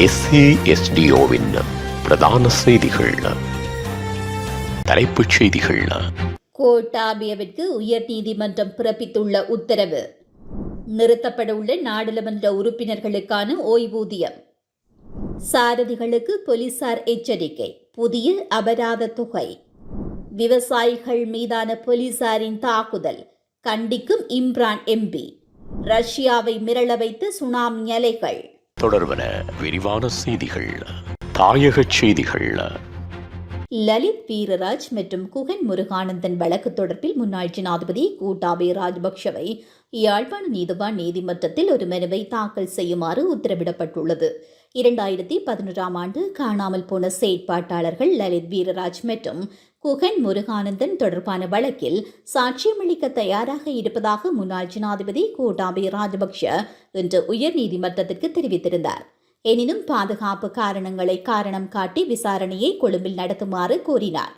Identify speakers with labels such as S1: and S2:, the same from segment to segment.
S1: SASDOவின் பிரதான செய்திகள். தலைப்புச் செய்திகள்.
S2: கோட்டாபயவிற்கு உயர் நீதிமன்றம் பிறப்பித்துள்ள உத்தரவு. நிறுத்தப்படவுள்ள நாடாளுமன்ற உறுப்பினர்களுக்கான ஓய்வூதியம். சாரதிகளுக்கு போலீசார் எச்சரிக்கை, புதிய அபராத தொகை. விவசாயிகள் மீதான போலீசாரின் தாக்குதல் கண்டிக்கும் இம்ரான் எம்பி. ரஷ்யாவை மிரள வைத்த சுனாமி அலைகள். தொடர்பன விரிவான செய்திகள். தாயகச் செய்திகள். லலித் வீரராஜ் மற்றும் குகன் முருகானந்தன் வழக்கு தொடர்பில் முன்னாள் ஜனாதிபதி கோட்டாபய ராஜபக்ஷவை யாழ்ப்பாண நீதிவான் நீதிமன்றத்தில் ஒரு மனுவை தாக்கல் செய்யுமாறு உத்தரவிடப்பட்டுள்ளது. 2011ஆம் ஆண்டு காணாமல் போன செயற்பாட்டாளர்கள் லலித் வீரராஜ் மற்றும் குகன் முருகானந்தன் தொடர்பான வழக்கில் சாட்சியமளிக்க தயாராக இருப்பதாக முன்னாள் ஜனாதிபதி கோட்டாபய ராஜபக்ஷ இன்று உயர்நீதிமன்றத்திற்கு தெரிவித்திருந்தார். எனினும் பாதுகாப்பு காரணங்களை காரணம் காட்டி விசாரணையை கொழும்பில் நடத்துமாறு கோரினார்.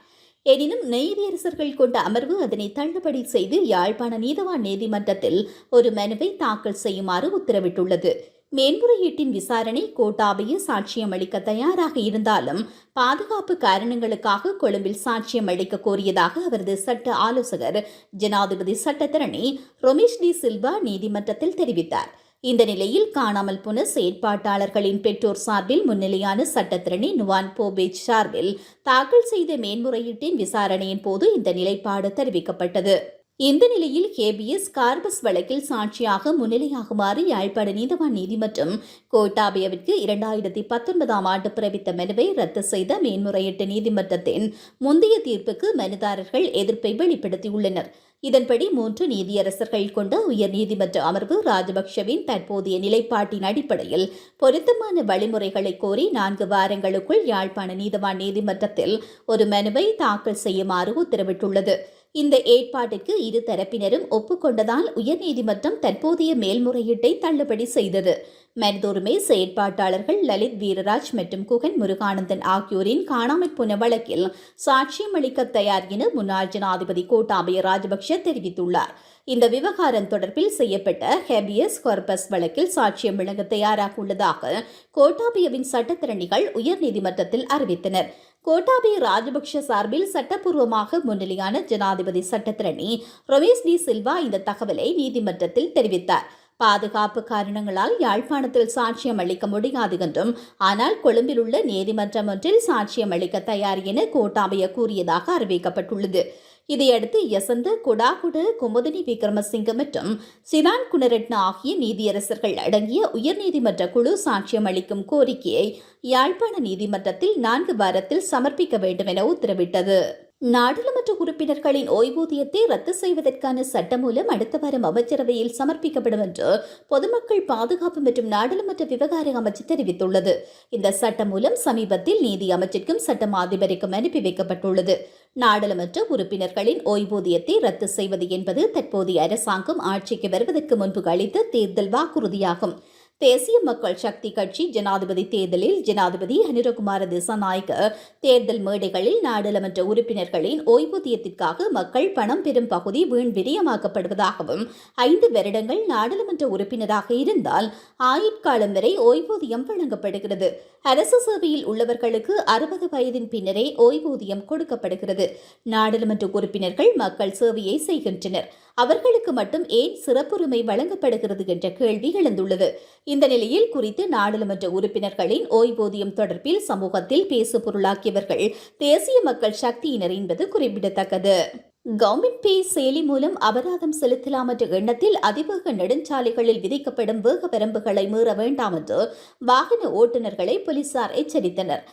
S2: எனினும் நீதியரசர்கள் கொண்ட அமர்வு அதனை தள்ளுபடி செய்து யாழ்ப்பாண நீதவான் நீதிமன்றத்தில் ஒரு மனுவை தாக்கல் செய்யுமாறு உத்தரவிட்டுள்ளது. மேன்முறையீட்டின் விசாரணை கோட்டாபய சாட்சியம் அளிக்க தயாராக இருந்தாலும் பாதுகாப்பு காரணங்களுக்காக கொழும்பில் சாட்சியம் அளிக்க கோரியதாக அவரது சட்ட ஆலோசகர் ஜனாதிபதி சட்டத்தரணி ரொமேஷ் டி சில்வா நீதிமன்றத்தில் தெரிவித்தார். இந்த நிலையில் காணாமல் போன செயற்பாட்டாளர்களின் பெற்றோர் சார்பில் முன்னிலையான சட்டத்தரணி நுவான் போபேஜ் சார்பில் தாக்கல் செய்த மேன்முறையீட்டின் விசாரணையின் போது இந்த நிலைப்பாடு தெரிவிக்கப்பட்டது. இந்த நிலையில் ஹேபியஸ் கார்பஸ் வழக்கில் சாட்சியாக முன்னிலையாகுமாறு யாழ்ப்பாண நீதவான் நீதிமன்றம் கோட்டாபயவிற்கு 2019ஆம் ஆண்டு பிறப்பித்த மனுவை ரத்து செய்த மேன்முறையீட்டு நீதிமன்றத்தின் முந்தைய தீர்ப்புக்கு மனுதாரர்கள் எதிர்ப்பை வெளிப்படுத்தியுள்ளனர். இதன்படி 3 நீதியரசர்கள் கொண்ட உயர்நீதிமன்ற அமர்வு ராஜபக்ஷவின் தற்போதைய நிலைப்பாட்டின் அடிப்படையில் பொருத்தமான வழிமுறைகளை கோரி 4 வாரங்களுக்குள் யாழ்ப்பாண நீதவான் நீதிமன்றத்தில் ஒரு மனுவை தாக்கல் செய்யுமாறு உத்தரவிட்டுள்ளது. இந்த ஏற்பாட்டிற்கு இரு தரப்பினரும் ஒப்புக்கொண்டதால் உயர்நீதிமன்றம் தற்போதைய மேல்முறையீட்டை தள்ளுபடி செய்தது. மனிதுரிமை செயற்பாட்டாளர்கள் லலித் வீரராஜ் மற்றும் குகன் முருகானந்தன் ஆகியோரின் காணாமற் போன வழக்கில் சாட்சியம் அளிக்க தயார் என முன்னாள் ஜனாதிபதி கோட்டாபய ராஜபக்ஷ தெரிவித்துள்ளார். இந்த விவகாரம் தொடர்பில் செய்யப்பட்ட ஹேபியஸ் கார்பஸ் வழக்கில் சாட்சியம் வழங்க தயாராக உள்ளதாக கோட்டாபயவின் சட்டத்தரணிகள் உயர்நீதிமன்றத்தில் அறிவித்தனர். கோட்டாபய ராஜபக்ஷ சார்பில் சட்டப்பூர்வமாக முன்னிலையான ஜனாதிபதி சட்டத்தரணி ரொமேஷ் டி சில்வா இந்த தகவலை நீதிமன்றத்தில் தெரிவித்தார். பாதுகாப்பு காரணங்களால் யாழ்ப்பாணத்தில் சாட்சியம் அளிக்க முடியாது என்றும், ஆனால் கொழும்பில் உள்ள நீதிமன்றம் ஒன்றில் சாட்சியம் அளிக்க தயார் என கோட்டாபய கூறியதாக அறிவிக்கப்பட்டுள்ளது. இதையடுத்து யசந்த கொடாகுட குமுதினி விக்ரமசிங்க மற்றும் சிதான் குணரட்ன ஆகிய நீதியரசர்கள் அடங்கிய உயர்நீதிமன்ற குழு சாட்சியம் அளிக்கும் கோரிக்கையை யாழ்ப்பாண நீதிமன்றத்தில் 4 வாரத்தில் சமர்ப்பிக்க வேண்டும் என உத்தரவிட்டது. நாடாளுமன்ற உறுப்பினர்களின் ஓய்வூதியத்தை ரத்து செய்வதற்கான சட்டமூலம் அடுத்த வாரம் அமைச்சரவையில் சமர்ப்பிக்கப்படும் என்று பொதுமக்கள் பாதுகாப்பு மற்றும் நாடாளுமன்ற விவகார அமைச்சு தெரிவித்துள்ளது. இந்த சட்டமூலம் சமீபத்தில் நீதி அமைச்சிற்கும் சட்டம் அதிபருக்கும் அனுப்பி வைக்கப்பட்டுள்ளது. நாடாளுமன்ற உறுப்பினர்களின் ஓய்வூதியத்தை ரத்து செய்வது என்பது தற்போதைய அரசாங்கம் ஆட்சிக்கு வருவதற்கு முன்பு அளித்த தேர்தல் வாக்குறுதியாகும். தேசிய மக்கள் சக்தி கட்சி ஜனாதிபதி தேர்தலில் ஜனாதிபதி அனுரகுமார திசாநாயக்க தேர்தல் மேடைகளில் நாடாளுமன்ற உறுப்பினர்களின் ஓய்வூதியத்திற்காக மக்கள் பணம் பெறும் பகுதி வீண் விரயமாக்கப்படுவதாகவும் 5 வருடங்கள் நாடாளுமன்ற உறுப்பினராக இருந்தால் ஆயுட்காலம் வரை ஓய்வூதியம் வழங்கப்படுகிறது. அரசு சேவையில் உள்ளவர்களுக்கு 60 வயதின் பின்னரே ஓய்வூதியம் கொடுக்கப்படுகிறது. நாடாளுமன்ற உறுப்பினர்கள் மக்கள் சேவையை செய்கின்றனர், அவர்களுக்கு மட்டும் ஏன் சிறப்புரிமை வழங்கப்படுகிறது என்ற கேள்வி எழுந்துள்ளது. இந்த நிலையில் குறித்து நாடாளுமன்ற உறுப்பினர்களின் ஓய்வூதியம் தொடர்பில் சமூகத்தில் பேசு பொருளாக்கியவர்கள் தேசிய மக்கள் சக்தியினர் என்பது குறிப்பிடத்தக்கது. கவர்மெண்ட் பே செயலி மூலம் அபராதம் செலுத்தலாம் என்ற எண்ணத்தில் அதிவேக நெடுஞ்சாலைகளில் விதிக்கப்படும் வேக வரம்புகளை மீற வேண்டாம் என்று வாகன ஓட்டுநர்களை போலீசார் எச்சரித்தனர்.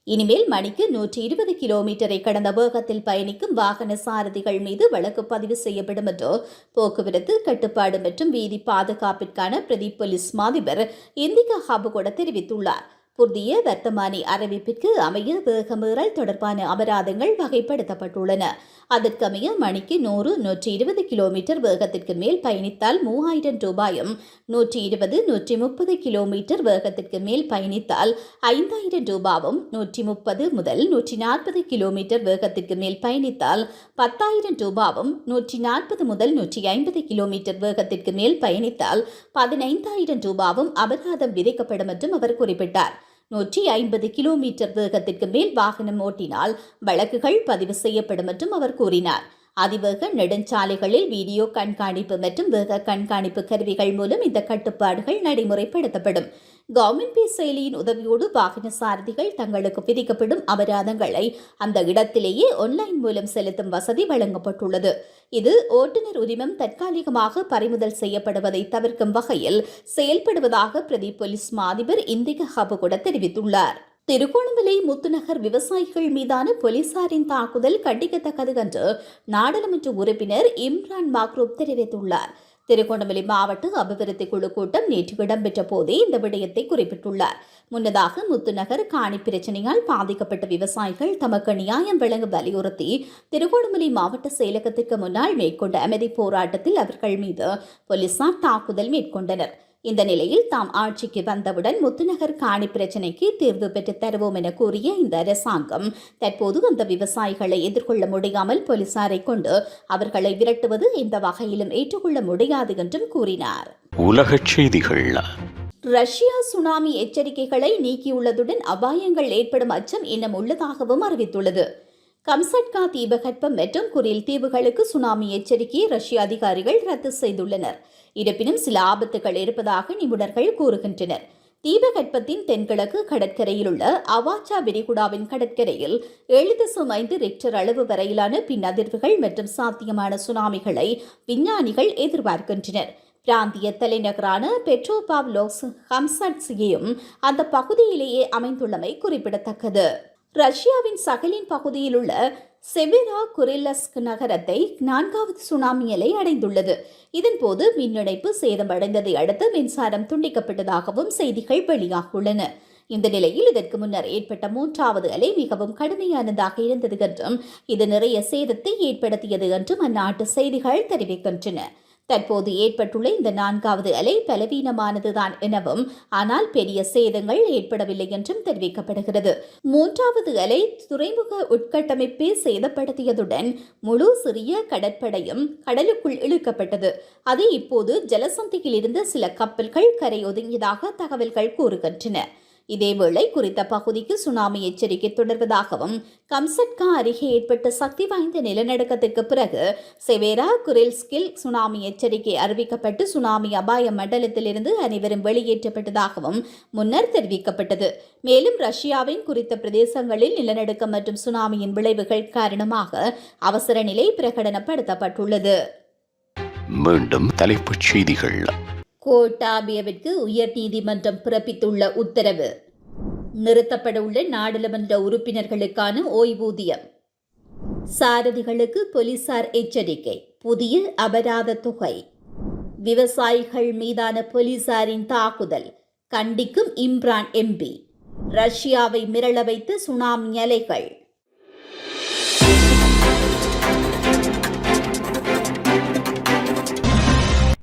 S2: இனிமேல் மணிக்கு 120 கிலோமீட்டரை கடந்த வேகத்தில் பயணிக்கும் வாகன சாரதிகள் மீது வழக்கு பதிவு செய்யப்படும் என்று போக்குவரத்து கட்டுப்பாடு மற்றும் வீதி பாதுகாப்பிற்கான பிரதி போலீஸ் மாதிபர் இந்திகா ஹாபுகோட தெரிவித்துள்ளார். புதிய வர்த்தமானி அறிவிப்பிற்கு அமைய வேகமீறல் தொடர்பான அபராதங்கள் வகைப்படுத்தப்பட்டுள்ளன. அதற்கமைய மணிக்கு 100-120 கிலோமீட்டர் வேகத்திற்கு மேல் பயணித்தால் 3000 ரூபாயும், 120-130 கிலோமீட்டர் வேகத்திற்கு மேல் பயணித்தால் 5000 ரூபாவும், 130 முதல் 140 கிலோமீட்டர் வேகத்திற்கு மேல் பயணித்தால் 10,000 ரூபாவும், 140 முதல் 150 கிலோமீட்டர் வேகத்திற்கு மேல் பயணித்தால் 15,000 ரூபாவும் அபராதம் விதிக்கப்படும் என்றும் அவர் குறிப்பிட்டார். 150 கிலோமீட்டர் வேகத்திற்கு மேல் வாகனம் ஓட்டினால் வழக்குகள் பதிவு செய்யப்படும் என்றும் அவர் கூறினார். அதிவேக நெடுஞ்சாலைகளில் வீடியோ கண்காணிப்பு மற்றும் வேக கண்காணிப்பு கருவிகள் மூலம் இந்த கட்டுப்பாடுகள் நடைமுறைப்படுத்தப்படும். கவர்மெண்ட் பே செயலியின் உதவியோடு வாகன சாரதிகள் தங்களுக்கு விதிக்கப்படும் அபராதங்களை அந்த இடத்திலேயே ஆன்லைன் மூலம் செலுத்தும் வசதி வழங்கப்பட்டுள்ளது. இது ஓட்டுநர் உரிமம் தற்காலிகமாக பறிமுதல் செய்யப்படுவதை தவிர்க்கும் வகையில் செயல்படுவதாக பிரதி போலீஸ் மா அதிபர் இந்திக ஹபுகுட தெரிவித்துள்ளார். திருகோணமலை முத்துநகர் விவசாயிகள் மீதான போலீசாரின் தாக்குதல் கண்டிக்கத்தக்கது என்று நாடாளுமன்ற உறுப்பினர் இம்ரான் மாக்ரூப் தெரிவித்துள்ளார். திருகோணமலை மாவட்ட அபிவிருத்தி குழு கூட்டம் நேற்று இடம்பெற்ற போதே இந்த விடயத்தை குறிப்பிட்டுள்ளார். முன்னதாக முத்துநகர் காணி பிரச்சினையால் பாதிக்கப்பட்ட விவசாயிகள் தமக்கு நியாயம் வழங்க வலியுறுத்தி திருகோணமலை மாவட்ட செயலகத்திற்கு முன்னால் மேற்கொண்ட அமைதி போராட்டத்தில் அவர்கள் மீது போலீசார் தாக்குதல் மேற்கொண்டனர். இந்த நிலையில் தாம் ஆட்சிக்கு வந்தவுடன் முத்துநகர் காணி பிரச்சினைக்கு தீர்வு பெற்றுத் தருவோம் என கூறிய இந்த அரசாங்கம் தற்போது அந்த விவசாயிகளை எதிர்கொள்ள முடியாமல் போலீசாரை கொண்டு அவர்களை விரட்டுவது எந்த வகையிலும் ஏற்றுக்கொள்ள முடியாது என்றும் கூறினார்.
S1: உலகச் செய்திகள்.
S2: ரஷ்யா சுனாமி எச்சரிக்கைகளை நீக்கியுள்ளதுடன் அபாயங்கள் ஏற்படும் அச்சம் இன்னும் உள்ளதாகவும் அறிவித்துள்ளது. கம்சட்கா தீபகற்பம் மற்றும் குரில் தீவுகளுக்கு சுனாமி எச்சரிக்கையை ரஷ்ய அதிகாரிகள் ரத்து செய்துள்ளனர். இருப்பினும் சில ஆபத்துகள் இருப்பதாக நிபுணர்கள் கூறுகின்றனர். தீபகற்பத்தின் தென்கிழக்கு கடற்கரையில் உள்ள அவாச்சா விரிகுடாவின் கடற்கரையில் 7.5 ரிக்டர் அளவு வரையிலான பின் அதிர்வுகள் மற்றும் சாத்தியமான சுனாமிகளை விஞ்ஞானிகள் எதிர்பார்க்கின்றனர். பிராந்திய தலைநகரான பெட்ரோபாவ்லோவ்ஸ்க் ஹம்சட்ஸ்கியும் அந்த பகுதியிலேயே அமைந்துள்ளமை குறிப்பிடத்தக்கது. ரஷ்யாவின் சகலின் பகுதியில் உள்ள செவெரா குரில்லஸ்க் நகரத்தை 4வது சுனாமி அலை அடைந்துள்ளது. இதன்போது மின் இணைப்பு சேதமடைந்ததை அடுத்து மின்சாரம் துண்டிக்கப்பட்டதாகவும் செய்திகள் வெளியாகியுள்ளன. இந்த நிலையில் இதற்கு முன்னர் ஏற்பட்ட 3வது அலை மிகவும் கடுமையானதாக இருந்தது என்றும் இது நிறைய சேதத்தை ஏற்படுத்தியது என்றும் அந்நாட்டு செய்திகள் தெரிவிக்கின்றன. தற்போது ஏற்பட்டுள்ள இந்த 4வது அலை பலவீனமானதுதான் எனவும் ஆனால் பெரிய சேதங்கள் ஏற்படவில்லை என்றும் தெரிவிக்கப்படுகிறது. 3வது அலை துறைமுக உட்கட்டமைப்பை சேதப்படுத்தியதுடன் முழு சிறிய கடற்படையும் கடலுக்குள் இழுக்கப்பட்டது. அது இப்போது ஜலசந்தியில் இருந்த சில கப்பல்கள் கரை ஒதுங்கியதாக தகவல்கள் கூறுகின்றன. இதேவேளை குறித்த பகுதிக்கு சுனாமி எச்சரிக்கை தொடர்வதாகவும் கம்சட்கா அருகே ஏற்பட்ட சக்தி வாய்ந்த நிலநடுக்கத்திற்கு பிறகு செவேரா குரில்ஸ்கில் சுனாமி எச்சரிக்கை அறிவிக்கப்பட்டு சுனாமி அபாய மண்டலத்திலிருந்து அனைவரும் வெளியேற்றப்பட்டதாகவும் முன்னர் தெரிவிக்கப்பட்டது. மேலும் ரஷ்யாவின் குறித்த பிரதேசங்களில் நிலநடுக்கம் மற்றும் சுனாமியின் விளைவுகள் காரணமாக அவசர நிலை பிரகடனப்படுத்தப்பட்டுள்ளது.
S1: மீண்டும் தலைப்புச் செய்திகள்.
S2: கோட்டாபியவிற்கு உயர் நீதிமன்றம் பிறப்பித்துள்ள உத்தரவு. நிறுத்தப்பட உள்ள நாடாளுமன்ற உறுப்பினர்களுக்கான ஓய்வூதியம். சாரதிகளுக்கு போலீசார் எச்சரிக்கை, புதிய அபராத தொகை. விவசாயிகள் மீதான போலீசாரின் தாக்குதல் கண்டிக்கும் இம்ரான் எம்பி. ரஷ்யாவை மிரள வைத்த சுனாமி அலைகள்.